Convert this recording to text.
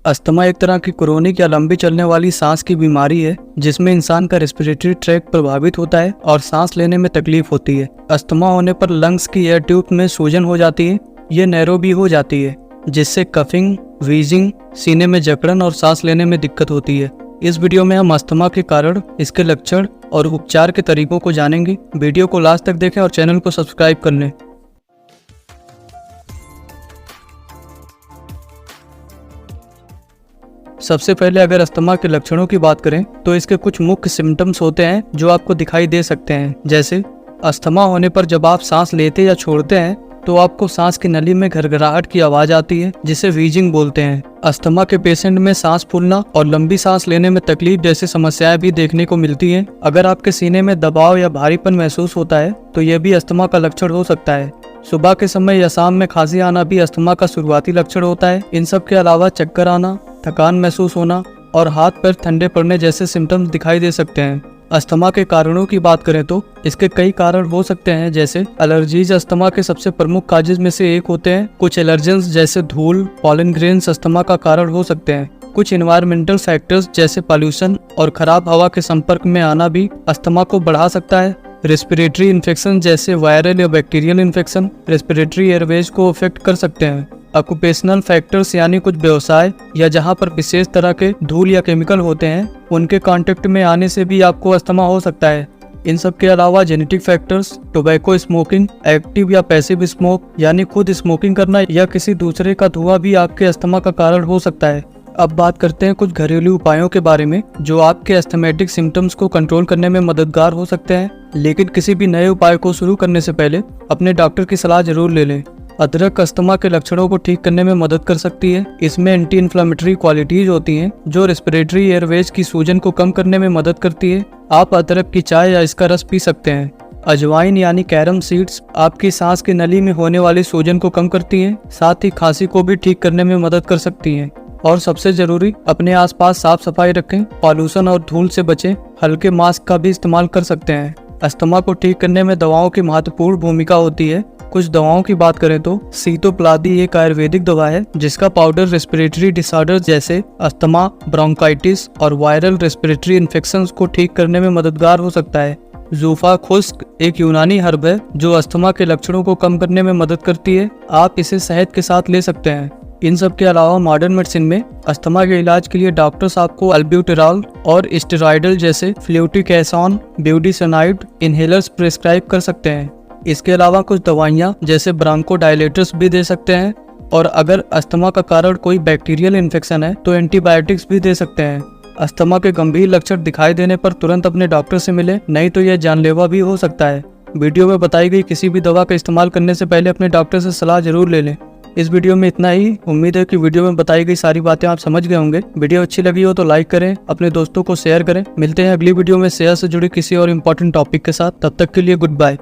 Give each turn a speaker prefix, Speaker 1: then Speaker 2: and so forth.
Speaker 1: Asthma एक तरह की क्रोनिक या लंबी चलने वाली सांस की बीमारी है जिसमें इंसान का रेस्पिरेटरी ट्रैक्ट प्रभावित होता है और सांस लेने में तकलीफ होती है। अस्थमा होने पर लंग्स की एयर ट्यूब में सूजन हो जाती है, ये नैरो भी हो जाती है जिससे कफिंग, वीजिंग, सीने में जकड़न और सांस लेने में दिक्कत होती है। इस वीडियो में हम अस्थमा के कारण, इसके लक्षण और उपचार के तरीकों को जानेंगे। वीडियो को लास्ट तक देखें और चैनल को सब्सक्राइब कर लें। सबसे पहले अगर अस्थमा के लक्षणों की बात करें तो इसके कुछ मुख्य सिम्टम्स होते हैं जो आपको दिखाई दे सकते हैं। जैसे अस्थमा होने पर जब आप सांस लेते या छोड़ते हैं तो आपको सांस की नली में घरघराहट की आवाज आती है जिसे व्हीजिंग बोलते हैं। अस्थमा के पेशेंट में सांस फूलना और लंबी सांस लेने में तकलीफ जैसी समस्याएं भी देखने को मिलती हैं। अगर आपके सीने में दबाव या भारीपन महसूस होता है तो यह भी अस्थमा का लक्षण हो सकता है। सुबह के समय या शाम में खांसी आना भी अस्थमा का शुरुआती लक्षण होता है। इन सब के अलावा चक्कर आना, थकान महसूस होना और हाथ पैर ठंडे पड़ने जैसे सिम्टम्स दिखाई दे सकते हैं। अस्थमा के कारणों की बात करें तो इसके कई कारण हो सकते हैं, जैसे एलर्जीज अस्थमा के सबसे प्रमुख काजेज में से एक होते हैं। कुछ एलर्जेंस जैसे धूल, पॉलन ग्रेन्स अस्थमा का कारण हो सकते हैं। कुछ एनवायरमेंटल फैक्टर्स जैसे पॉल्यूशन और खराब हवा के संपर्क में आना भी अस्थमा को बढ़ा सकता है। रेस्पिरेटरी इन्फेक्शन जैसे वायरल या बैक्टीरियल इन्फेक्शन रेस्पिरेटरी एयरवेज को अफेक्ट कर सकते हैं। ऑक्यूपेशनल फैक्टर्स यानी कुछ व्यवसाय या जहां पर विशेष तरह के धूल या केमिकल होते हैं उनके कांटेक्ट में आने से भी आपको अस्थमा हो सकता है। इन सब के अलावा genetic factors, tobacco smoking, active या पैसिव स्मोक यानी खुद स्मोकिंग करना या किसी दूसरे का धुआं भी आपके अस्थमा का कारण हो सकता है। अब बात करते हैं कुछ घरेलू उपायों के बारे में जो आपके अस्थमैटिक सिम्टम्स को कंट्रोल करने में मददगार हो सकते हैं। लेकिन किसी भी नए उपाय को शुरू करने से पहले अपने डॉक्टर की सलाह जरूर ले लें। अदरक अस्थमा के लक्षणों को ठीक करने में मदद कर सकती है। इसमें एंटी इन्फ्लेमेटरी क्वालिटीज होती हैं जो रेस्पिरेटरी एयरवेज की सूजन को कम करने में मदद करती है। आप अदरक की चाय या इसका रस पी सकते हैं। अजवाइन यानी कैरम सीड्स आपकी सांस की नली में होने वाली सूजन को कम करती हैं, साथ ही खांसी को भी ठीक करने में मदद कर सकती हैं। और सबसे जरूरी, अपने आसपास साफ सफाई रखें, पॉल्यूशन और धूल से बचें। हल्के मास्क का भी इस्तेमाल कर सकते हैं। अस्थमा को ठीक करने में दवाओं की महत्वपूर्ण भूमिका होती है। कुछ दवाओं की बात करें तो सीतोप्लादी एक आयुर्वेदिक दवा है जिसका पाउडर रेस्पिरेटरी डिसऑर्डर जैसे अस्थमा, ब्रोंकाइटिस और वायरल रेस्पिरेटरी इन्फेक्शंस को ठीक करने में मददगार हो सकता है। जूफा खुश्क एक यूनानी हर्ब है जो अस्थमा के लक्षणों को कम करने में मदद करती है। आप इसे शहद के साथ ले सकते हैं। इन सब के अलावा मॉडर्न मेडिसिन में अस्थमा के इलाज के लिए डॉक्टर्स आपको अल्ब्यूटेरॉल और स्टेरॉइडल जैसे फ्लूटिकैसन, ब्यूडिसनाइड इनहेलर्स प्रिस्क्राइब कर सकते हैं। इसके अलावा कुछ दवाइयाँ जैसे ब्रांकोडायलेटर्स भी दे सकते हैं और अगर अस्थमा का कारण कोई बैक्टीरियल इन्फेक्शन है तो एंटीबायोटिक्स भी दे सकते हैं। अस्थमा के गंभीर लक्षण दिखाई देने पर तुरंत अपने डॉक्टर से मिले, नहीं तो यह जानलेवा भी हो सकता है। वीडियो में बताई गई किसी भी दवा का इस्तेमाल करने से पहले अपने डॉक्टर से सलाह जरूर ले लें। इस वीडियो में इतना ही। उम्मीद है कि वीडियो में बताई गई सारी बातें आप समझ गए होंगे। वीडियो अच्छी लगी हो तो लाइक करें, अपने दोस्तों को शेयर करें। मिलते हैं अगली वीडियो में सेहत से जुड़ी किसी और इम्पोर्टेंट टॉपिक के साथ। तब तक के लिए गुड बाय।